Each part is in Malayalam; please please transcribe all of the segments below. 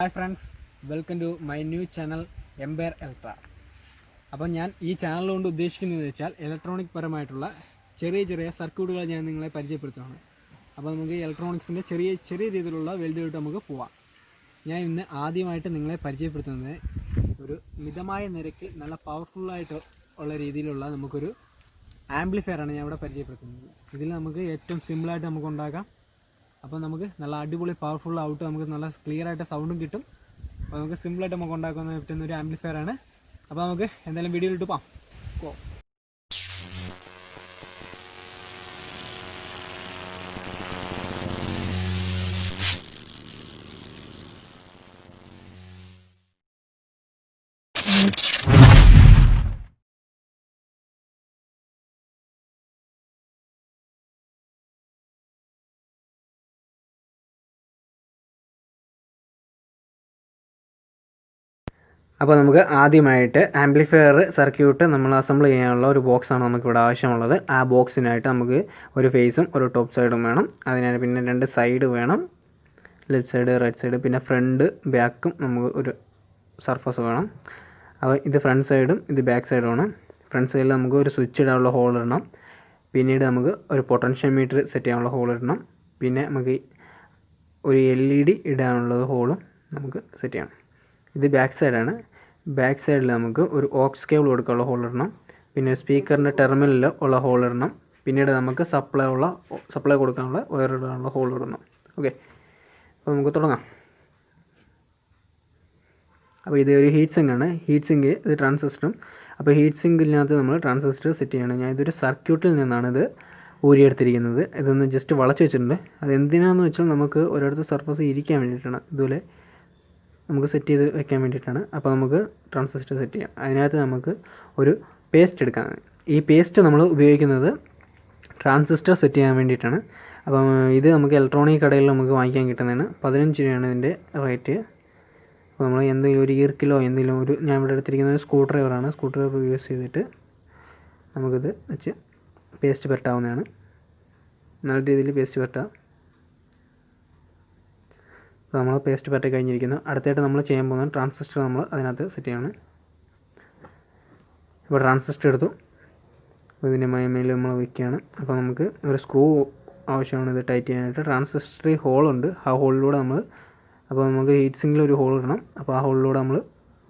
Hi friends, welcome to my new channel empire electra. അപ്പോൾ ഞാൻ ഈ ചാനൽ കൊണ്ട് ഉദ്ദേശിക്കുന്നത് വെച്ചാൽ ഇലക്ട്രോണിക് പരമായിട്ടുള്ള ചെറിയ ചെറിയ സർക്യൂട്ടുകൾ ഞാൻ നിങ്ങളെ പരിചയപ്പെടുത്തുകയാണ്. അപ്പോൾ നമുക്ക് ഇലക്ട്രോണിക്സിൻ്റെ ചെറിയ രീതിയിലുള്ള വെൽഡിലോട്ട് നമുക്ക് പോവാം. ഞാൻ ഇന്ന് ആദ്യമായിട്ട് നിങ്ങളെ പരിചയപ്പെടുത്തുന്നത് ഒരു മിതമായ നിരക്കിൽ നല്ല പവർഫുള്ളായിട്ട് ഉള്ള രീതിയിലുള്ള നമുക്കൊരു ആംപ്ലിഫയറാണ് ഞാൻ ഇവിടെ പരിചയപ്പെടുത്തുന്നത്. ഇതിൽ നമുക്ക് ഏറ്റവും സിമ്പിളായിട്ട് നമുക്ക് ഉണ്ടാക്കാം. അപ്പോൾ നമുക്ക് നല്ല അടിപൊളി പവർഫുൾ ഔട്ട്, നമുക്ക് നല്ല ക്ലിയർ ആയിട്ട് സൗണ്ടും കിട്ടും. അപ്പോൾ നമുക്ക് സിമ്പിളായിട്ട് നമുക്ക് ഉണ്ടാക്കാൻ പറ്റുന്ന ഒരു ആംപ്ലിഫയറാണ്. അപ്പോൾ നമുക്ക് എന്തായാലും വീഡിയോയിലിട്ട് പോകാം. അപ്പോൾ നമുക്ക് ആദ്യമായിട്ട് ആംപ്ലിഫയർ സർക്യൂട്ട് നമ്മൾ അസംബിൾ ചെയ്യാനുള്ള ഒരു ബോക്സാണ് നമുക്കിവിടെ ആവശ്യമുള്ളത്. ആ ബോക്സിനായിട്ട് നമുക്ക് ഒരു ഫേസും ഒരു ടോപ്പ് സൈഡും വേണം. അതിനായിട്ട് പിന്നെ 2 സൈഡ് വേണം, ലെഫ്റ്റ് സൈഡ് റൈറ്റ് സൈഡ്, പിന്നെ ഫ്രണ്ട് ബാക്കും നമുക്ക് ഒരു സർഫസ് വേണം. അപ്പോൾ ഇത് ഫ്രണ്ട് സൈഡും ഇത് ബാക്ക് സൈഡുമാണ്. ഫ്രണ്ട് സൈഡിൽ നമുക്ക് ഒരു സ്വിച്ച് ഇടാനുള്ള ഹോൾ ഇടണം. പിന്നീട് നമുക്ക് ഒരു പൊട്ടൻഷ്യൽ മീറ്റർ സെറ്റ് ചെയ്യാനുള്ള ഹോൾ ഇടണം. പിന്നെ നമുക്ക് ഒരു LED ഇടാനുള്ളത് ഹോളും നമുക്ക് സെറ്റ് ചെയ്യണം. ഇത് ബാക്ക് സൈഡാണ്. ബാക്ക് സൈഡിൽ നമുക്ക് ഒരു ഓക്സ് കേബിൾ കൊടുക്കാനുള്ള ഹോൾ ഇടണം. പിന്നെ സ്പീക്കറിൻ്റെ ടെർമിനലിൽ ഉള്ള ഹോൾ ഇടണം. പിന്നീട് നമുക്ക് സപ്ലൈ കൊടുക്കാനുള്ള വയർ ഇടാനുള്ള ഹോൾ ഇടണം. ഓക്കെ, അപ്പോൾ നമുക്ക് തുടങ്ങാം. അപ്പോൾ ഇത് ഒരു ഹീറ്റ് സിങ്ക് ആണ്. ഹീറ്റ് സിങ്ക് ഇത് ട്രാൻസിസ്റ്ററും. അപ്പോൾ ഹീറ്റ് സിങ്കിനകത്ത് നമ്മൾ ട്രാൻസിസ്റ്റർ സെറ്റ് ചെയ്യണം. ഞാൻ ഇതൊരു സർക്യൂട്ടിൽ നിന്നാണ് ഇത് ഊരിയെടുത്തിരിക്കുന്നത്. ഇതൊന്ന് ജസ്റ്റ് വളച്ച് വെച്ചിട്ടുണ്ട്. അത് എന്തിനാണെന്ന് വെച്ചാൽ നമുക്ക് ഒരിടത്ത് സർഫസ് ഇരിക്കാൻ വേണ്ടിയിട്ടാണ്, ഇതുപോലെ നമുക്ക് സെറ്റ് ചെയ്ത് വെക്കാൻ വേണ്ടിയിട്ടാണ്. അപ്പോൾ നമുക്ക് ട്രാൻസിസ്റ്റർ സെറ്റ് ചെയ്യാം. അതിനകത്ത് നമുക്ക് ഒരു പേസ്റ്റ് എടുക്കാം. ഈ പേസ്റ്റ് നമ്മൾ ഉപയോഗിക്കുന്നത് ട്രാൻസിസ്റ്റർ സെറ്റ് ചെയ്യാൻ വേണ്ടിയിട്ടാണ്. അപ്പം ഇത് നമുക്ക് ഇലക്ട്രോണിക് കടയിൽ നമുക്ക് വാങ്ങിക്കാൻ കിട്ടുന്നതാണ്. 15 രൂപയാണ് ഇതിൻ്റെ റേറ്റ്. അപ്പോൾ നമ്മൾ എന്തെങ്കിലും ഒരു ഈർക്കിലോ എന്തെങ്കിലും ഒരു, ഞാൻ ഇവിടെ എടുത്തിരിക്കുന്നത് ഒരു സ്ക്രൂ ഡ്രൈവറാണ്. സ്ക്രൂ ഡ്രൈവർ യൂസ് ചെയ്തിട്ട് നമുക്കിത് വെച്ച് പേസ്റ്റ് പുരട്ടാവുന്നതാണ്. നല്ല രീതിയിൽ പേസ്റ്റ് പുരട്ടാം. അപ്പോൾ നമ്മൾ പേസ്റ്റ് പറ്റി കഴിഞ്ഞിരിക്കുന്നു. അടുത്തായിട്ട് നമ്മൾ ചെയ്യാൻ പോകുന്നത് ട്രാൻസിസ്റ്റർ നമ്മൾ അതിനകത്ത് സെറ്റ് ചെയ്യണം. ഇപ്പോൾ ട്രാൻസിസ്റ്റർ എടുത്തു. അപ്പോൾ ഇതിൻ്റെ മേൽ നമ്മൾ വയ്ക്കുകയാണ്. അപ്പോൾ നമുക്ക് ഒരു സ്ക്രൂ ആവശ്യമാണ് ഇത് ടൈറ്റ് ചെയ്യാനായിട്ട്. ട്രാൻസിസ്റ്റർ ഹോളുണ്ട്. ആ ഹോളിലൂടെ നമ്മൾ, അപ്പോൾ നമുക്ക് ഹീറ്റ് സിങ്കിൽ ഒരു ഹോൾ ഇടണം. അപ്പോൾ ആ ഹോളിലൂടെ നമ്മൾ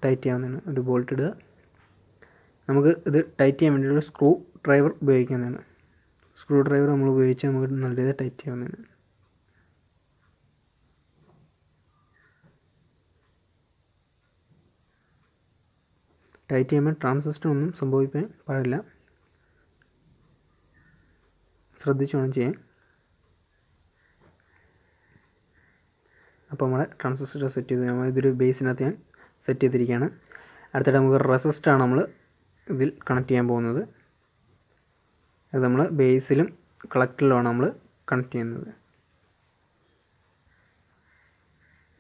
ടൈറ്റ് ചെയ്യാവുന്നതാണ്. ഒരു ബോൾട്ട് ഇടുക. നമുക്ക് ഇത് ടൈറ്റ് ചെയ്യാൻ വേണ്ടിയിട്ട് സ്ക്രൂ ഡ്രൈവർ ഉപയോഗിക്കുന്നതാണ്. സ്ക്രൂ ഡ്രൈവർ നമ്മൾ ഉപയോഗിച്ച് നമുക്ക് നല്ല രീതിയിൽ ടൈറ്റ് ചെയ്യാവുന്നതാണ്. ടൈറ്റ് ചെയ്യുമ്പോൾ ട്രാൻസിസ്റ്റർ ഒന്നും സംഭവിക്കാൻ പാടില്ല, ശ്രദ്ധിച്ച് വേണം ചെയ്യാൻ. അപ്പോൾ നമ്മുടെ ട്രാൻസിസ്റ്റർ സെറ്റ് ചെയ്ത് നമ്മൾ ഇതൊരു ബേസിനകത്ത് ഞാൻ സെറ്റ് ചെയ്തിരിക്കുകയാണ്. അടുത്തിട്ട് നമുക്ക് റെസിസ്റ്ററാണ് നമ്മൾ ഇതിൽ കണക്ട് ചെയ്യാൻ പോകുന്നത്. അത് നമ്മൾ ബേസിലും കളക്ടറിലുമാണ് നമ്മൾ കണക്ട് ചെയ്യുന്നത്.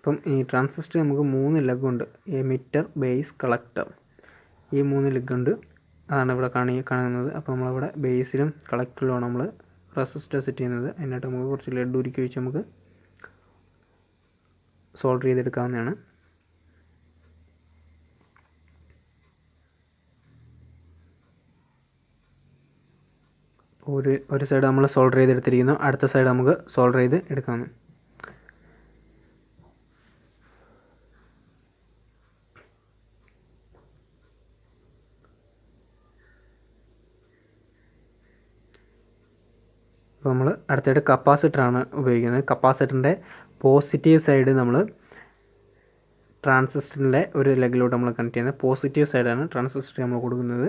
അപ്പം ഈ ട്രാൻസിസ്റ്റർ നമുക്ക് 3 ലെഗുണ്ട്. Emitter, base, collector. ഈ 3 ലെഗുണ്ട്. അതാണ് ഇവിടെ കാണുന്നത്. അപ്പോൾ നമ്മളിവിടെ ബേസിലും കളക്ടറിലുമാണ് നമ്മൾ റെസിസ്റ്റർ സെറ്റ് ചെയ്യുന്നത്. അതിനായിട്ട് നമുക്ക് കുറച്ച് ലെഡ് ഉരുക്കി വെച്ച് നമുക്ക് സോൾഡർ ചെയ്തെടുക്കാവുന്നതാണ്. ഒരു സൈഡ് നമ്മൾ സോൾഡർ ചെയ്തെടുത്തിരിക്കുന്നു. അടുത്ത സൈഡ് നമുക്ക് സോൾഡർ ചെയ്ത് എടുക്കാവുന്നതാണ്. അപ്പോൾ നമ്മൾ അടുത്തായിട്ട് കപ്പാസിറ്ററാണ് ഉപയോഗിക്കുന്നത്. കപ്പാസിറ്ററിൻ്റെ പോസിറ്റീവ് സൈഡ് നമ്മൾ ട്രാൻസിസ്റ്ററിൻ്റെ ഒരു ലെഗിലോട്ട് നമ്മൾ കണക്ട് ചെയ്യുന്നത്. പോസിറ്റീവ് സൈഡാണ് ട്രാൻസിസ്റ്റർ നമ്മൾ കൊടുക്കുന്നത്.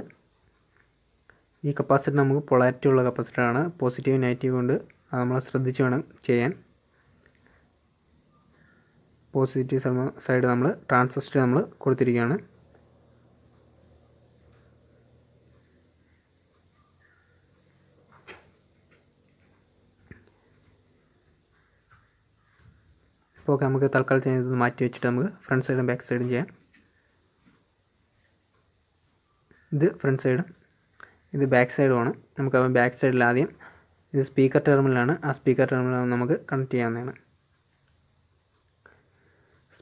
ഈ കപ്പാസിറ്റർ നമുക്ക് പൊളാരിറ്റി ഉള്ള കപ്പാസിറ്ററാണ്. പോസിറ്റീവ് നെഗറ്റീവ് കൊണ്ട് അത് നമ്മൾ ശ്രദ്ധിച്ച് വേണം ചെയ്യാൻ. പോസിറ്റീവ് സൈഡ് നമ്മൾ ട്രാൻസിസ്റ്റർ നമ്മൾ കൊടുത്തിരിക്കുകയാണ്. അപ്പോൾ നമുക്ക് തൽക്കാലത്തിന് ഇത് മാറ്റി വെച്ചിട്ട് നമുക്ക് ഫ്രണ്ട് സൈഡും ബാക്ക് സൈഡും ചെയ്യാം. ഇത് ഫ്രണ്ട് സൈഡും ഇത് ബാക്ക് സൈഡുമാണ്. നമുക്ക് ബാക്ക് സൈഡിൽ ആദ്യം ഇത് സ്പീക്കർ ടെർമിനലാണ്. ആ സ്പീക്കർ ടെർമിനൽ നമുക്ക് കണക്ട് ചെയ്യാവുന്നതാണ്.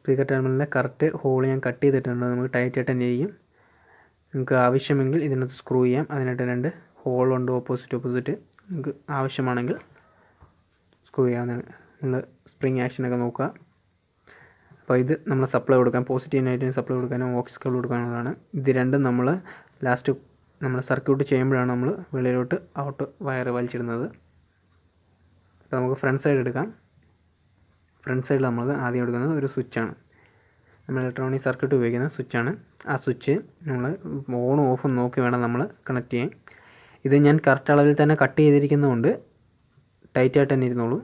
സ്പീക്കർ ടെർമിനലിലെ കറക്റ്റ് ഹോൾ ഞാൻ കട്ട് ചെയ്തിട്ടുണ്ട്. നമുക്ക് ടൈറ്റായിട്ട് തന്നെ ഇരിക്കും. നിങ്ങൾക്ക് ആവശ്യമെങ്കിൽ ഇതിനകത്ത് സ്ക്രൂ ചെയ്യാം. അതിനായിട്ട് 2 ഹോളുണ്ട് ഓപ്പോസിറ്റ്. നമുക്ക് ആവശ്യമാണെങ്കിൽ സ്ക്രൂ ചെയ്യാവുന്നതാണ്. നമ്മൾ സ്പ്രിങ് ആക്ഷനൊക്കെ നോക്കുക. അപ്പോൾ ഇത് നമ്മൾ സപ്ലൈ കൊടുക്കാം, പോസിറ്റീവ് നെഗറ്റീവ് സപ്ലൈ കൊടുക്കാനും ഓക്സ് കേബിൾ കൊടുക്കാനുള്ളതാണ്. ഇത് രണ്ടും നമ്മൾ ലാസ്റ്റ് നമ്മൾ സർക്യൂട്ട് ചെയ്യുമ്പോഴാണ് നമ്മൾ വെളിയിലോട്ട് ഔട്ട് വയർ വലിച്ചിടുന്നത്. അപ്പോൾ നമുക്ക് ഫ്രണ്ട് സൈഡ് എടുക്കാം. ഫ്രണ്ട് സൈഡിൽ നമ്മൾ ആദ്യം എടുക്കുന്നത് ഒരു സ്വിച്ചാണ്. നമ്മൾ ഇലക്ട്രോണിക് സർക്യൂട്ട് ഉപയോഗിക്കുന്ന സ്വിച്ചാണ്. ആ സ്വിച്ച് നമ്മൾ ഓണും ഓഫും നോക്കി വേണം നമ്മൾ കണക്ട് ചെയ്യാൻ. ഇത് ഞാൻ കറക്റ്റ് അളവിൽ തന്നെ കട്ട് ചെയ്തിരിക്കുന്നതുകൊണ്ട് ടൈറ്റായിട്ട് തന്നെ ഇരുന്നോളൂ.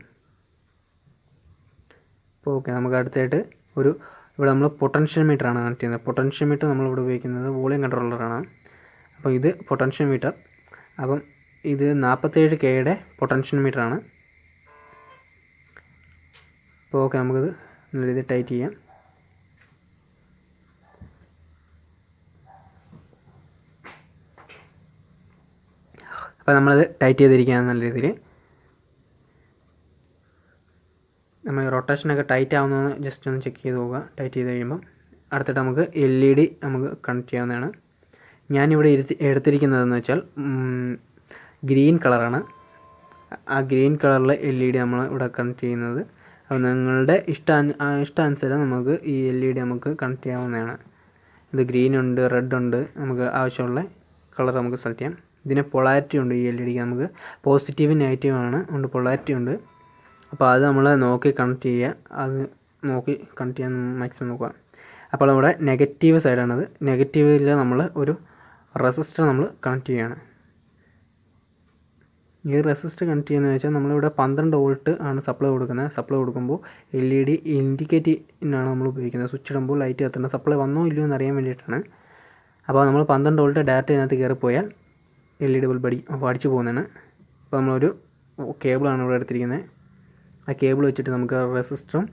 അപ്പോൾ ഓക്കെ, നമുക്ക് അടുത്തായിട്ട് ഇവിടെ നമ്മൾ പൊട്ടൻഷ്യൽ മീറ്ററാണ് കണക്ട് ചെയ്യുന്നത്. പൊട്ടൻഷ്യൽ മീറ്റർ നമ്മളിവിടെ ഉപയോഗിക്കുന്നത് വോളിയം കൺട്രോളറാണ്. അപ്പോൾ ഇത് പൊട്ടൻഷ്യൽ മീറ്റർ. അപ്പം ഇത് 47K പൊട്ടൻഷ്യൽ മീറ്ററാണ്. അപ്പോൾ ഓക്കെ, നമുക്കിത് നല്ല രീതിയിൽ ടൈറ്റ് ചെയ്യാം. അപ്പോൾ നമ്മളത് ടൈറ്റ് ചെയ്തിരിക്കുകയാണ് നല്ല രീതിയിൽ. നമ്മൾ റൊട്ടേഷനൊക്കെ ടൈറ്റ് ആവുന്നതെന്ന് ജസ്റ്റ് ഒന്ന് ചെക്ക് ചെയ്ത് നോക്കുക. ടൈറ്റ് ചെയ്ത് കഴിയുമ്പം അടുത്തിട്ട് നമുക്ക് LED നമുക്ക് കണക്ട് ചെയ്യാവുന്നതാണ്. ഞാനിവിടെ എടുത്തിരിക്കുന്നതെന്ന് വെച്ചാൽ ഗ്രീൻ കളറാണ്. ആ ഗ്രീൻ കളറിലെ LED നമ്മൾ ഇവിടെ കണക്ട് ചെയ്യുന്നത്. അപ്പോൾ നിങ്ങളുടെ ഇഷ്ടാനുസരണം നമുക്ക് ഈ LED നമുക്ക് കണക്ട് ചെയ്യാവുന്നതാണ്. ഇത് ഗ്രീൻ ഉണ്ട്, റെഡ് ഉണ്ട്, നമുക്ക് ആവശ്യമുള്ള കളർ നമുക്ക് സെലക്ട് ചെയ്യാം. ഇതിന് പൊളാരിറ്റി ഉണ്ട്. ഈ LED നമുക്ക് പോസിറ്റീവ് നെഗറ്റീവ് ഉണ്ട്, പൊളാരിറ്റി ഉണ്ട്. അപ്പോൾ അത് നമ്മൾ നോക്കി കണക്ട് ചെയ്യുക. അത് നോക്കി കണക്ട് ചെയ്യാൻ മാക്സിമം നോക്കുക. അപ്പോൾ നമ്മുടെ നെഗറ്റീവ് സൈഡാണത്. നെഗറ്റീവിൽ നമ്മൾ ഒരു റെസിസ്റ്റർ നമ്മൾ കണക്ട് ചെയ്യുകയാണ്. ഈ റെസിസ്റ്റർ കണക്ട് ചെയ്യുന്നതെന്ന് വെച്ചാൽ നമ്മളിവിടെ 12 വോൾട്ട് ആണ് സപ്ലൈ കൊടുക്കുന്നത്. സപ്ലൈ കൊടുക്കുമ്പോൾ LED ഇൻഡിക്കേറ്റീവിനാണ് നമ്മൾ ഉപയോഗിക്കുന്നത്. സ്വിച്ച് ഇടുമ്പോൾ ലൈറ്റ് കത്തുന്നത് സപ്ലൈ വന്നോ ഇല്ലയോ എന്ന് അറിയാൻ വേണ്ടിയിട്ടാണ്. അപ്പോൾ നമ്മൾ 12 വോൾട്ട് ഡയറക്റ്റ് ഇതിനകത്ത് കയറിപ്പോയാൽ LED ബൾബ് അപ്പോൾ അടിച്ചു പോകുന്നതാണ്. അപ്പോൾ നമ്മളൊരു കേബിളാണ് ഇവിടെ എടുത്തിരിക്കുന്നത്. ആ കേബിൾ വെച്ചിട്ട് നമുക്ക് റെസിസ്റ്ററും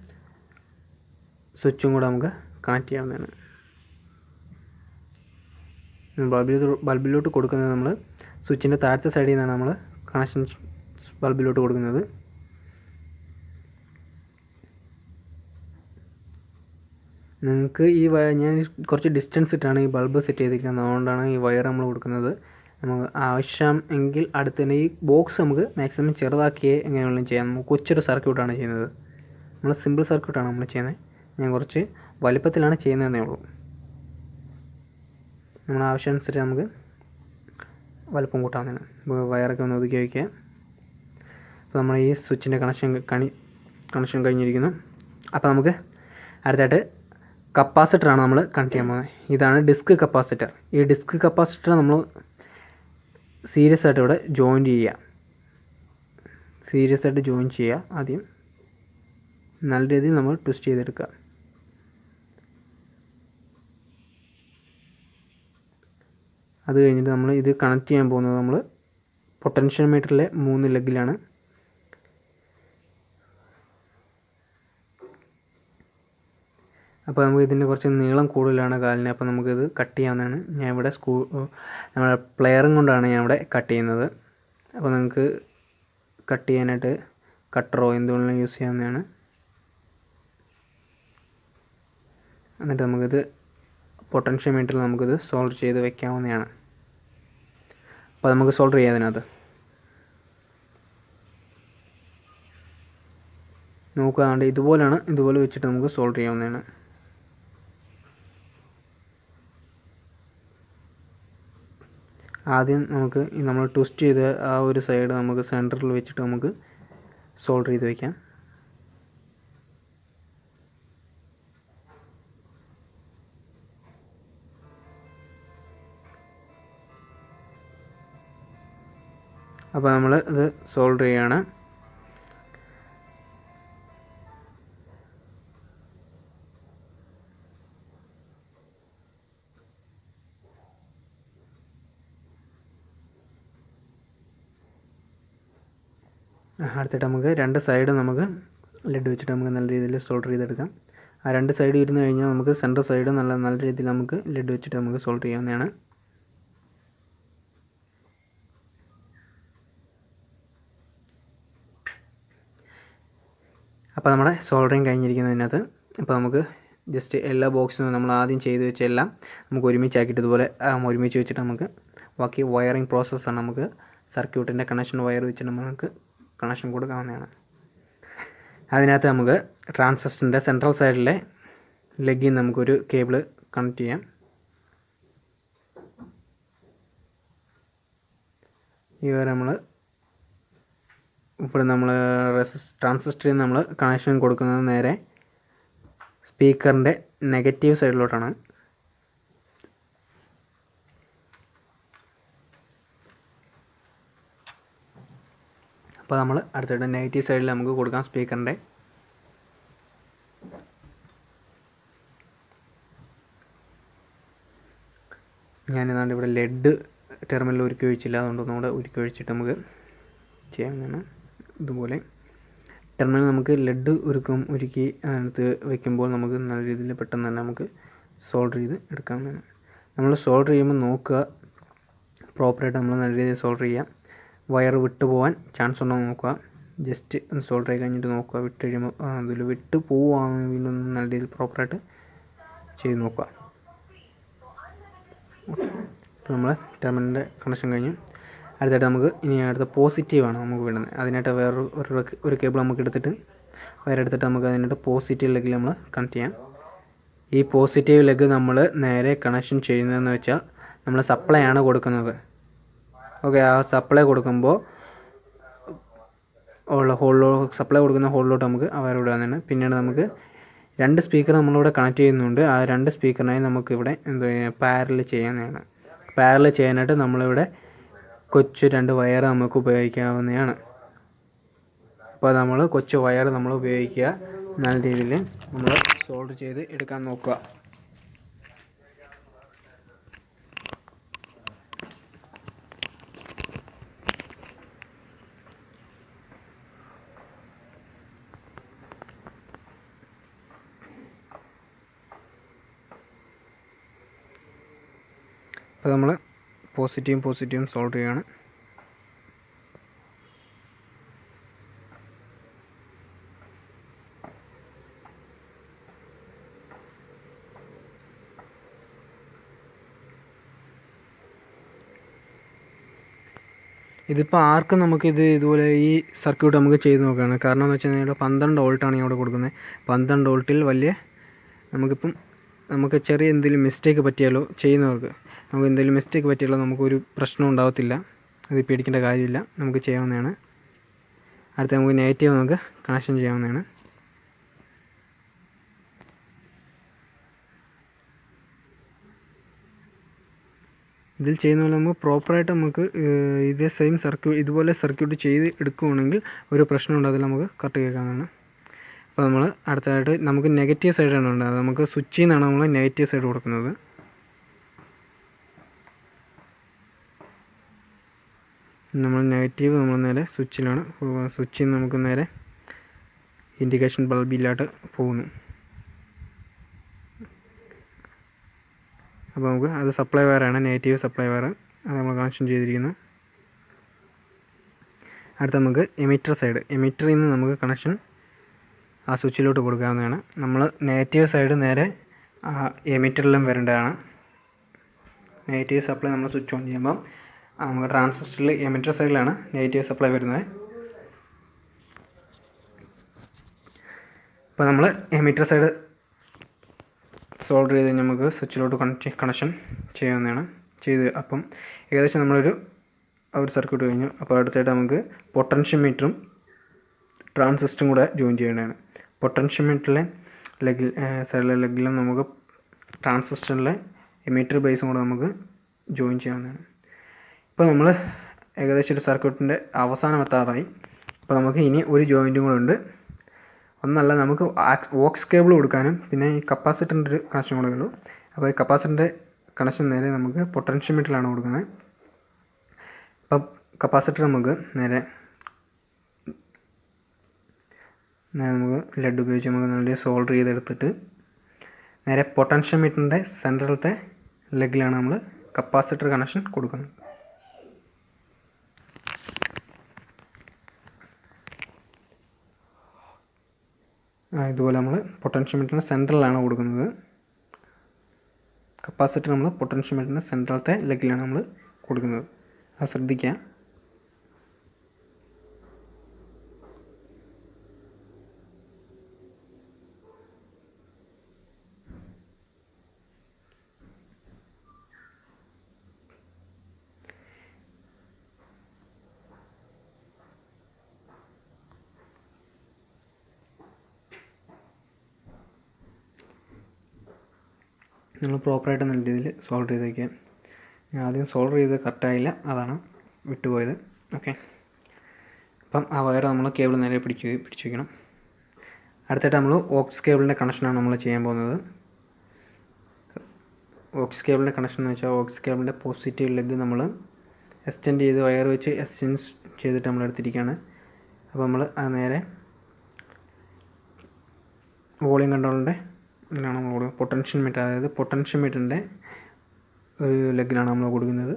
സ്വിച്ചും കൂടെ നമുക്ക് കണക്ട് ചെയ്യാവുന്നതാണ്. ബൾബിലോട്ട് കൊടുക്കുന്നത് നമ്മൾ സ്വിച്ചിൻ്റെ താഴത്തെ സൈഡിൽ നിന്നാണ് നമ്മൾ കണക്ഷൻ ബൾബിലോട്ട് കൊടുക്കുന്നത്. നിങ്ങൾക്ക് ഞാൻ കുറച്ച് ഡിസ്റ്റൻസ് ഇട്ടാണ് ഈ ബൾബ് സെറ്റ് ചെയ്തിരിക്കുന്നത്. അതുകൊണ്ടാണ് ഈ വയർ നമ്മൾ കൊടുക്കുന്നത്. നമുക്ക് ആവശ്യം എങ്കിൽ അടുത്ത് തന്നെ ഈ ബോക്സ് നമുക്ക് മാക്സിമം ചെറുതാക്കിയേ എങ്ങനെയുള്ളൂ ചെയ്യാം. നമുക്ക് കൊച്ചൊരു സർക്യൂട്ടാണ് ചെയ്യുന്നത്. നമ്മൾ സിമ്പിൾ സർക്യൂട്ടാണ് നമ്മൾ ചെയ്യുന്നത്. ഞാൻ കുറച്ച് വലിപ്പത്തിലാണ് ചെയ്യുന്നതെന്നേ ഉള്ളൂ. നമ്മൾ ആവശ്യമനുസരിച്ച് നമുക്ക് വലുപ്പം കൂട്ടാവുന്നതാണ്. അപ്പോൾ വയറൊക്കെ ഒന്ന് ഒതുക്കി വയ്ക്കുക. അപ്പോൾ നമ്മൾ ഈ സ്വിച്ചിൻ്റെ കണക്ഷൻ കഴിഞ്ഞിരിക്കുന്നു. അപ്പോൾ നമുക്ക് അടുത്തായിട്ട് കപ്പാസിറ്ററാണ് നമ്മൾ കണക്ട് ചെയ്യാൻ പോകുന്നത്. ഇതാണ് ഡിസ്ക് കപ്പാസിറ്റർ. ഈ ഡിസ്ക് കപ്പാസിറ്റർ നമ്മൾ സീരിയസ് ആയിട്ട് ഇവിടെ ജോയിൻ ചെയ്യുക. ആദ്യം നല്ല രീതിയിൽ നമ്മൾ ട്വിസ്റ്റ് ചെയ്തെടുക്കുക. അത് കഴിഞ്ഞിട്ട് നമ്മൾ ഇത് കണക്ട് ചെയ്യാൻ പോകുന്നത് നമ്മൾ പൊട്ടൻഷ്യൽ മീറ്ററിലെ 3 ലെഗിലാണ്. അപ്പോൾ നമുക്ക് ഇതിൻ്റെ കുറച്ച് നീളം കൂടുതലാണ് കാലിന്. അപ്പോൾ നമുക്കിത് കട്ട് ചെയ്യാവുന്നതാണ്. ഞാൻ ഇവിടെ നമ്മുടെ പ്ലെയറും കൊണ്ടാണ് ഞാൻ ഇവിടെ കട്ട് ചെയ്യുന്നത്. അപ്പോൾ നിങ്ങൾക്ക് കട്ട് ചെയ്യാനായിട്ട് കട്ടറോ എന്തുകൊണ്ടും യൂസ് ചെയ്യാവുന്നതാണ്. എന്നിട്ട് നമുക്കിത് പൊട്ടൻഷ്യൽ മീറ്ററിൽ നമുക്കിത് സോൾഡർ ചെയ്ത് വെക്കാവുന്നതാണ്. അപ്പോൾ നമുക്ക് സോൾഡർ ചെയ്യാം. അതിനകത്ത് നോക്കുകയാണെങ്കിൽ ഇതുപോലെ വെച്ചിട്ട് നമുക്ക് സോൾഡർ ചെയ്യാവുന്നതാണ്. ആദ്യം നമുക്ക് നമ്മൾ ട്വിസ്റ്റ് ചെയ്ത് ആ ഒരു സൈഡ് നമുക്ക് സെൻറ്ററിൽ വെച്ചിട്ട് നമുക്ക് സോൾഡർ ചെയ്ത് വയ്ക്കാം. അപ്പോൾ നമ്മൾ ഇത് സോൾഡർ ചെയ്യുകയാണ്. അടുത്തിട്ട് നമുക്ക് 2 സൈഡ് നമുക്ക് ലെഡ് വെച്ചിട്ട് നമുക്ക് നല്ല രീതിയിൽ സോൾഡർ ചെയ്തെടുക്കാം. ആ 2 സൈഡ് ഇരുന്ന് കഴിഞ്ഞാൽ നമുക്ക് സെൻറ്റർ സൈഡ് നല്ല രീതിയിൽ നമുക്ക് ലെഡ് വെച്ചിട്ട് നമുക്ക് സോൾഡർ ചെയ്യാവുന്നതാണ്. അപ്പോൾ നമ്മുടെ സോൾഡറിങ് കഴിഞ്ഞിരിക്കുന്നതിനകത്ത് അപ്പോൾ നമുക്ക് ജസ്റ്റ് എല്ലാ ബോക്സും നമ്മൾ ആദ്യം ചെയ്ത് വെച്ച എല്ലാം നമുക്ക് ഒരുമിച്ചാക്കിയിട്ട് ഇതുപോലെ ഒരുമിച്ച് വെച്ചിട്ട് നമുക്ക് ബാക്കി വയറിംഗ് പ്രോസസ്സാണ്. നമുക്ക് സർക്യൂട്ടിൻ്റെ കണക്ഷൻ വയർ വെച്ച് നമുക്ക് കണക്ഷൻ കൊടുക്കാവുന്നതാണ്. അതിനകത്ത് നമുക്ക് ട്രാൻസിസ്റ്ററിൻ്റെ സെൻട്രൽ സൈഡിലെ ലെഗിൽ നമുക്കൊരു കേബിൾ കണക്ട് ചെയ്യാം. ഈ വരെ നമ്മൾ ഇപ്പോൾ നമ്മൾ ട്രാൻസിസ്റ്ററിൽ നമ്മൾ കണക്ഷൻ കൊടുക്കുന്നത് നേരെ സ്പീക്കറിൻ്റെ നെഗറ്റീവ് സൈഡിലോട്ടാണ്. അപ്പോൾ നമ്മൾ അടുത്തിട്ട് നെഗറ്റീവ് സൈഡിൽ നമുക്ക് കൊടുക്കാം സ്പീക്കറിൻ്റെ. ഞാനിതാണ്ട് ഇവിടെ ലെഡ് ടെർമിനൽ ഉരുക്കി ഒഴിച്ചില്ല, അതുകൊണ്ട് ഒന്നുകൂടെ ഉരുക്കി ഒഴിച്ചിട്ട് നമുക്ക് ചെയ്യാവുന്നതാണ്. ഇതുപോലെ ടെർമിനൽ നമുക്ക് ലെഡ് ഉരുക്കി അതിനകത്ത് വയ്ക്കുമ്പോൾ നമുക്ക് നല്ല രീതിയിൽ പെട്ടെന്ന് തന്നെ നമുക്ക് സോൾഡർ ചെയ്ത് എടുക്കാവുന്നതാണ്. നമ്മൾ സോൾഡർ ചെയ്യുമ്പോൾ നോക്കുക പ്രോപ്പറായിട്ട് നമ്മൾ നല്ല രീതിയിൽ സോൾഡർ ചെയ്യാം. വയർ വിട്ടു പോകാൻ ചാൻസ് ഉണ്ടോ നോക്കുക. ജസ്റ്റ് ഒന്ന് സോൾഡർ ആയി കഴിഞ്ഞിട്ട് നോക്കുക. വിട്ട് കഴിയുമ്പോൾ അതിൽ വിട്ട് പോവുകയാണെങ്കിൽ ഒന്ന് നല്ല രീതിയിൽ പ്രോപ്പറായിട്ട് ചെയ്ത് നോക്കുക. ഇപ്പോൾ നമ്മൾ ടെർമിനലിൻ്റെ കണക്ഷൻ കഴിഞ്ഞു. അടുത്തായിട്ട് നമുക്ക് ഇനി അടുത്ത പോസിറ്റീവാണ് നമുക്ക് വേണ്ടുന്നത്. അതിനായിട്ട് ഒരു കേബിൾ നമുക്ക് എടുത്തിട്ട് വയറെടുത്തിട്ട് നമുക്ക് അതിനായിട്ട് പോസിറ്റീവ് ലെഗിൽ നമ്മൾ കണക്ട് ചെയ്യാം. ഈ പോസിറ്റീവ് ലെഗ് നമ്മൾ നേരെ കണക്ഷൻ ചെയ്യുന്നതെന്ന് വെച്ചാൽ നമ്മൾ സപ്ലൈ ആണ് കൊടുക്കുന്നത്. ഓക്കെ, ആ സപ്ലൈ കൊടുക്കുമ്പോൾ സപ്ലൈ കൊടുക്കുന്ന ഹോളിലോട്ട് നമുക്ക് വയർ വിടാവുന്നതാണ്. പിന്നീട് നമുക്ക് 2 സ്പീക്കർ നമ്മളിവിടെ കണക്ട് ചെയ്യുന്നുണ്ട്. ആ 2 സ്പീക്കറിനായി നമുക്കിവിടെ പാരലൽ ചെയ്യാവുന്നതാണ്. പാരലൽ ചെയ്യാനായിട്ട് നമ്മളിവിടെ കൊച്ചു 2 വയർ നമുക്ക് ഉപയോഗിക്കാവുന്നതാണ്. അപ്പോൾ നമ്മൾ കൊച്ചു വയർ നമ്മൾ ഉപയോഗിക്കുക. നല്ല രീതിയിൽ നമ്മൾ സോൾഡർ ചെയ്ത് എടുക്കാൻ നോക്കുക. അപ്പോൾ നമ്മൾ പോസിറ്റീവും സോൾഡർ ചെയ്യുകയാണ്. ഇതിപ്പോൾ ആർക്കും നമുക്കിത് ഇതുപോലെ ഈ സർക്യൂട്ട് നമുക്ക് ചെയ്ത് നോക്കുകയാണ്. കാരണം എന്ന് വെച്ച് കഴിഞ്ഞാൽ 12 വോൾട്ടാണ് ഇവിടെ കൊടുക്കുന്നത്. 12 വോൾട്ടിൽ നമുക്ക് ചെറിയ എന്തെങ്കിലും മിസ്റ്റേക്ക് പറ്റിയാലോ, ചെയ്യുന്നവർക്ക് നമുക്ക് എന്തെങ്കിലും മിസ്റ്റേക്ക് പറ്റിയാലോ നമുക്കൊരു പ്രശ്നം ഉണ്ടാകത്തില്ല. അത് പേടിക്കേണ്ട കാര്യമില്ല, നമുക്ക് ചെയ്യാവുന്നതാണ്. അടുത്ത നമുക്ക് നെഗറ്റീവ് നമുക്ക് കണക്ഷൻ ചെയ്യാവുന്നതാണ്. ഇതിൽ ചെയ്യുന്ന പോലെ നമുക്ക് പ്രോപ്പറായിട്ട് നമുക്ക് ഇതേ സെയിം ഇതുപോലെ സർക്യൂട്ട് ചെയ്ത് എടുക്കുകയാണെങ്കിൽ ഒരു പ്രശ്നം ഉണ്ടാകില്ല, നമുക്ക് കറക്റ്റ് കേൾക്കാവുന്നതാണ്. അപ്പോൾ നമ്മൾ അടുത്തതായിട്ട് നമുക്ക് നെഗറ്റീവ് സൈഡാണ് ഉണ്ടാകുന്നത്. നമുക്ക് സ്വിച്ചിൽ നിന്നാണ് നമ്മൾ നെഗറ്റീവ് സൈഡ് കൊടുക്കുന്നത്. നമ്മൾ നേരെ സ്വിച്ചിൽ നിന്ന് നമുക്ക് നേരെ ഇൻഡിക്കേഷൻ ബൾബിലായിട്ട് പോകുന്നു. അപ്പോൾ നമുക്ക് അത് സപ്ലൈ വയറാണ്, നെഗറ്റീവ് സപ്ലൈ വയർ, അത് നമ്മൾ കണക്ഷൻ ചെയ്തിരിക്കുന്നു. അടുത്ത നമുക്ക് എമിറ്ററിൽ നിന്ന് നമുക്ക് കണക്ഷൻ ആ സ്വിച്ചിലോട്ട് കൊടുക്കാവുന്നതാണ്. നമ്മൾ നെഗറ്റീവ് സൈഡ് നേരെ എമിറ്ററിലും വരേണ്ടതാണ്. നെഗറ്റീവ് സപ്ലൈ നമ്മൾ സ്വിച്ച് ഓൺ ചെയ്യുമ്പം നമുക്ക് ട്രാൻസിസ്റ്ററിൽ എമിറ്റർ സൈഡിലാണ് നെഗറ്റീവ് സപ്ലൈ വരുന്നത്. അപ്പോൾ നമ്മൾ എമിറ്റർ സൈഡ് സോൾഡർ ചെയ്ത് നമുക്ക് സ്വിച്ചിലോട്ട് കണക്ഷൻ ചെയ്യാവുന്നതാണ്. അപ്പം ഏകദേശം നമ്മളൊരു സർക്യൂട്ട് കഴിഞ്ഞു. അപ്പോൾ അടുത്തായിട്ട് നമുക്ക് പൊട്ടൻഷ്യോമീറ്ററും ട്രാൻസിസ്റ്ററും കൂടെ ജോയിൻ ചെയ്യേണ്ടതാണ്. പൊട്ടൻഷ്യോമീറ്ററിലെ സൈഡിലെ ലെഗിലും നമുക്ക് ട്രാൻസിസ്റ്ററിലെ എമിറ്റർ ബേസും കൂടെ നമുക്ക് ജോയിൻ ചെയ്യാവുന്നതാണ്. ഇപ്പോൾ നമ്മൾ ഏകദേശം ഒരു സർക്യൂട്ടിൻ്റെ അവസാനം എത്താറായി. അപ്പോൾ നമുക്ക് ഇനി ഒരു ജോയിൻറ്റും കൂടെ ഉണ്ട്. ഒന്നല്ല, നമുക്ക് വോക്സ് കേബിൾ കൊടുക്കാനും പിന്നെ ഈ കപ്പാസിറ്ററിൻ്റെ ഒരു കണക്ഷൻ കൂടെ ഉള്ളൂ. അപ്പോൾ ഈ കപ്പാസിറ്ററിൻ്റെ കണക്ഷൻ നേരെ നമുക്ക് പൊട്ടൻഷ്യോമീറ്ററിലാണ് കൊടുക്കുന്നത്. അപ്പം കപ്പാസിറ്റർ നമുക്ക് നേരെ നമുക്ക് ലെഡ് ഉപയോഗിച്ച് നമുക്ക് നല്ല സോൾഡർ ചെയ്തെടുത്തിട്ട് നേരെ പൊട്ടൻഷ്യോമീറ്ററിൻ്റെ സെൻട്രലത്തെ ലെഗിലാണ് നമ്മൾ കപ്പാസിറ്റർ കണക്ഷൻ കൊടുക്കുന്നത്. ഇതുപോലെ നമ്മൾ പൊട്ടൻഷ്യോമീറ്ററിൻ്റെ സെൻട്രലാണ് കൊടുക്കുന്നത്. കപ്പാസിറ്റർ നമ്മൾ പൊട്ടൻഷ്യോമീറ്ററിൻ്റെ സെൻട്രലത്തെ ലെഗിലാണ് നമ്മൾ കൊടുക്കുന്നത്. അത് ശ്രദ്ധിക്കുക. നിങ്ങൾ പ്രോപ്പറായിട്ട് നല്ല രീതിയിൽ സോൾവ് ചെയ്ത് വയ്ക്കുക. ഞാൻ ആദ്യം സോൾവ് ചെയ്ത് കറക്റ്റായില്ല, അതാണ് വിട്ടുപോയത്. ഓക്കെ, അപ്പം ആ വയർ നമ്മൾ കേബിൾ നേരെ പിടിച്ച് വയ്ക്കണം. അടുത്തായിട്ട് നമ്മൾ ഓക്സ് കേബിളിൻ്റെ കണക്ഷനാണ് നമ്മൾ ചെയ്യാൻ പോകുന്നത്. ഓക്സ് കേബിളിൻ്റെ കണക്ഷൻ എന്ന് വെച്ചാൽ ഓക്സ് കേബിളിൻ്റെ പോസിറ്റീവ് ലെഗ് നമ്മൾ എക്സ്റ്റെൻഡ് ചെയ്ത് വയർ വെച്ച് എക്സ്റ്റെൻഡ് ചെയ്തിട്ട് നമ്മൾ എടുത്തിരിക്കുകയാണ്. അപ്പോൾ നമ്മൾ അത് നേരെ വോളിയം കൺട്രോളിൻ്റെ ഇതിലാണ് നമ്മൾ കൊടുക്കുന്നത്. പൊട്ടൻഷ്യോമീറ്റർ, അതായത് പൊട്ടൻഷ്യോമീറ്ററിൻ്റെ ഒരു ലെഗിലാണ് നമ്മൾ കൊടുക്കുന്നത്.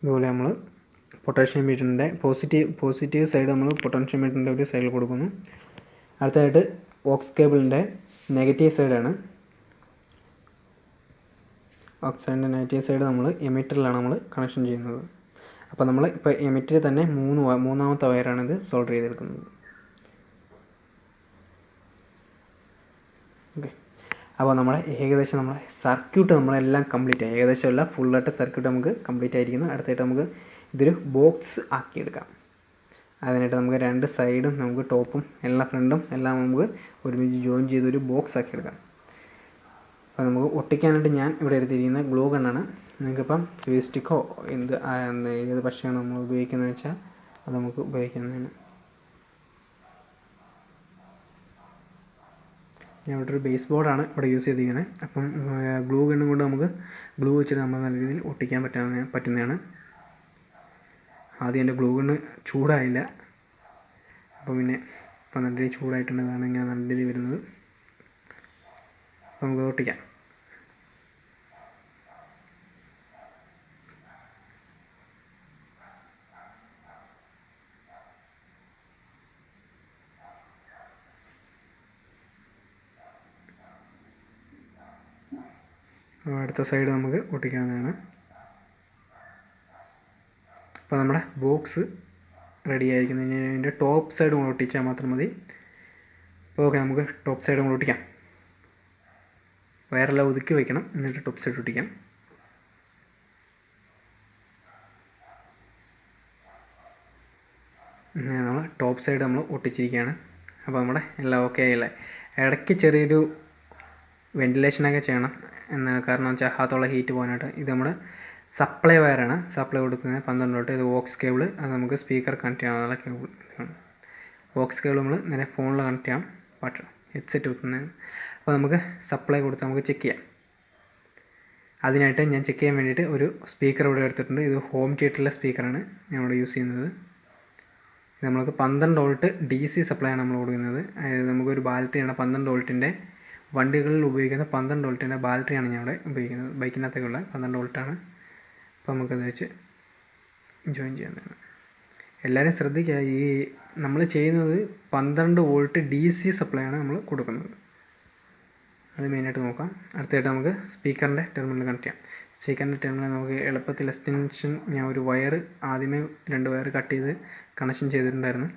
ഇതുപോലെ നമ്മൾ പൊട്ടൻഷ്യോമീറ്ററിൻ്റെ പോസിറ്റീവ് സൈഡ് നമ്മൾ പൊട്ടൻഷ്യോമീറ്ററിൻ്റെ ഒരു സൈഡിൽ കൊടുക്കുന്നു. അടുത്തതായിട്ട് ഓക്സ് കേബിളിൻ്റെ നെഗറ്റീവ് സൈഡാണ്. ഓക്സ് സൈഡിൻ്റെ നെഗറ്റീവ് സൈഡ് നമ്മൾ എമിറ്ററിലാണ് നമ്മൾ കണക്ഷൻ ചെയ്യുന്നത്. അപ്പോൾ നമ്മൾ ഇപ്പോൾ എമിറ്ററിൽ തന്നെ മൂന്നാമത്തെ വയറാണ് ഇത് സോൾഡർ ചെയ്തെടുക്കുന്നത്. ഓക്കെ, അപ്പോൾ നമ്മുടെ ഏകദേശം നമ്മുടെ സർക്യൂട്ട് നമ്മളെല്ലാം കംപ്ലീറ്റ് ആയി. ഏകദേശം അല്ല, ഫുള്ളായിട്ട് സർക്യൂട്ട് നമുക്ക് കംപ്ലീറ്റ് ആയിരിക്കുന്നു. അടുത്തായിട്ട് നമുക്ക് ഇതൊരു ബോക്സ് ആക്കിയെടുക്കാം. അതിനായിട്ട് നമുക്ക് രണ്ട് സൈഡും നമുക്ക് ടോപ്പും എല്ലാ ഫ്രണ്ടും എല്ലാം നമുക്ക് ഒരുമിച്ച് ജോയിൻ ചെയ്തൊരു ബോക്സ് ആക്കിയെടുക്കാം. അപ്പോൾ നമുക്ക് ഒട്ടിക്കാനായിട്ട് ഞാൻ ഇവിടെ എടുത്തിരിക്കുന്ന ഗ്ലൂ ഗണ്ണാണ്. നിങ്ങൾക്കിപ്പം ഫേസ്റ്റിക്കോ ഏത് പക്ഷിയാണ് നമ്മൾ ഉപയോഗിക്കുന്നത് വെച്ചാൽ അത് നമുക്ക് ഉപയോഗിക്കുന്നതാണ്. ഞാൻ ഇവിടെ ഒരു ബേസ് ബോർഡാണ് ഇവിടെ യൂസ് ചെയ്തിരിക്കുന്നത്. അപ്പം ഗ്ലൂ ഗണ്ണും കൊണ്ട് നമുക്ക് ഗ്ലൂ വെച്ചിട്ട് നമ്മൾ നല്ല രീതിയിൽ ഒട്ടിക്കാൻ പറ്റുന്നതാണ്. ആദ്യം എൻ്റെ ഗ്ലൂ ഗണ്ണ് ചൂടായില്ല, അപ്പോൾ പിന്നെ ഇപ്പം നല്ല രീതിയിൽ ചൂടായിട്ടുണ്ട്. അതാണ് ഇങ്ങനെ നല്ല രീതിയിൽ വരുന്നത്. അപ്പോൾ നമുക്ക് ഒട്ടിക്കാം. അടുത്ത സൈഡ് നമുക്ക് ഒട്ടിക്കാവുന്നതാണ്. അപ്പോൾ നമ്മുടെ ബോക്സ് റെഡി ആയിരിക്കുന്നു. ഇനി അതിൻ്റെ ടോപ്പ് സൈഡ് നമ്മൾ ഒട്ടിച്ചാൽ മാത്രം മതി. അപ്പോൾ ഓക്കെ, നമുക്ക് ടോപ്പ് സൈഡ് നമ്മൾ ഒട്ടിക്കാം. വയറെല്ലാം ഒതുക്കി വയ്ക്കണം, എന്നിട്ട് ടോപ്പ് സൈഡ് ഒട്ടിക്കാം. നമ്മൾ ടോപ്പ് സൈഡ് നമ്മൾ ഒട്ടിച്ചിരിക്കുകയാണ്. അപ്പോൾ നമ്മുടെ എല്ലാം ഓക്കെ ആയില്ലേ. ഇടയ്ക്ക് ചെറിയൊരു വെൻറ്റിലേഷനൊക്കെ ചെയ്യണം, കാരണം വെച്ചാൽ അകത്തുള്ള ഹീറ്റ് പോകാനായിട്ട്. ഇത് നമ്മുടെ സപ്ലൈ വയറാണ്, സപ്ലൈ കൊടുക്കുന്നത് 12 വോൾട്ട്. ഇത് ഓക്സ് കേബിൾ, അത് നമുക്ക് സ്പീക്കർ കണക്ട് ചെയ്യാനുള്ള കേബിൾ. ഓക്സ് കേബിൾ നമ്മൾ നേരെ ഫോണിൽ കണക്ട് ചെയ്യാം, ഹെഡ്സെറ്റ് വെക്കുന്നതിന്. അപ്പോൾ നമുക്ക് സപ്ലൈ കൊടുത്ത് നമുക്ക് ചെക്ക് ചെയ്യാം. അതിനായിട്ട് ഞാൻ ചെക്ക് ചെയ്യാൻ വേണ്ടിയിട്ട് ഒരു സ്പീക്കർ ഇവിടെ എടുത്തിട്ടുണ്ട്. ഇത് ഹോം തിയേറ്ററിലെ സ്പീക്കറാണ് ഞാൻ ഇവിടെ യൂസ് ചെയ്യുന്നത്. ഇത് നമുക്ക് 12 വോൾട്ട് DC സപ്ലൈ ആണ് നമ്മൾ കൊടുക്കുന്നത്. അതായത് നമുക്കൊരു ബാറ്ററിയാണ് 12 വോൾട്ടിൻ്റെ വണ്ടികളിൽ ഉപയോഗിക്കുന്ന 12 വോൾട്ടിൻ്റെ ബാറ്ററിയാണ് ഞാൻ ഇവിടെ ഉപയോഗിക്കുന്നത്. ബൈക്കിനകത്തേക്കുള്ള 12 വോൾട്ടാണ്. അപ്പോൾ നമുക്കത് വെച്ച് ജോയിൻ ചെയ്യുന്നതാണ്. എല്ലാവരും ശ്രദ്ധിക്കുക, ഈ നമ്മൾ ചെയ്യുന്നത് 12 വോൾട്ട് DC സപ്ലൈ ആണ് നമ്മൾ കൊടുക്കുന്നത്. അത് മെയിനായിട്ട് നോക്കാം. അടുത്തായിട്ട് നമുക്ക് സ്പീക്കറിൻ്റെ ടെർമിനൽ കണക്ട് ചെയ്യാം. സ്പീക്കറിൻ്റെ ടെർമിനൽ നമുക്ക് എളുപ്പത്തിൽ എക്സ്റ്റൻഷൻ, ഞാൻ ഒരു വയർ ആദ്യമേ 2 വയർ കട്ട് ചെയ്ത് കണക്ഷൻ ചെയ്തിട്ടുണ്ടായിരുന്നു.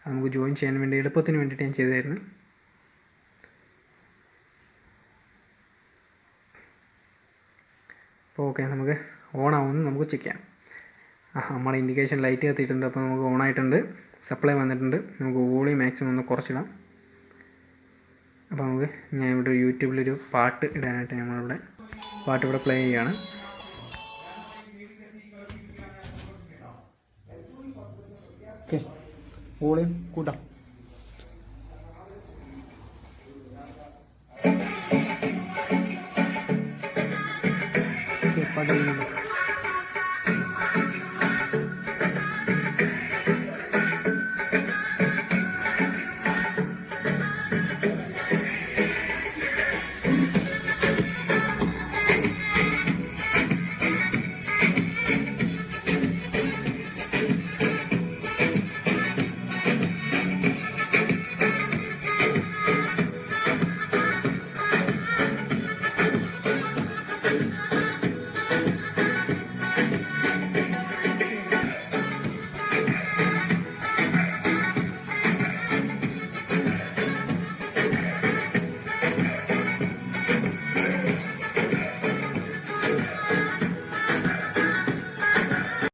അത് നമുക്ക് ജോയിൻ ചെയ്യാൻ വേണ്ടി എളുപ്പത്തിന് വേണ്ടിയിട്ട് ഞാൻ ചെയ്തായിരുന്നു. അപ്പോൾ ഓക്കെ, നമുക്ക് ഓൺ ആവുമെന്ന് നമുക്ക് ചെക്ക് ചെയ്യാം. നമ്മുടെ ഇൻഡിക്കേഷൻ ലൈറ്റ് കത്തിയിട്ടുണ്ട്. അപ്പോൾ നമുക്ക് ഓൺ ആയിട്ടുണ്ട്, സപ്ലൈ വന്നിട്ടുണ്ട്. നമുക്ക് വോളിയം മാക്സിമം ഒന്ന് കുറച്ചിടാം. അപ്പോൾ നമുക്ക് ഞാൻ ഇവിടെ യൂട്യൂബിലൊരു പാട്ട് ഇടാനായിട്ട് ഞങ്ങളിവിടെ പാട്ട് ഇവിടെ പ്ലേ ചെയ്യുകയാണ്. ഓക്കെ, വോളിയം കൂട്ടാം. പാട്ട്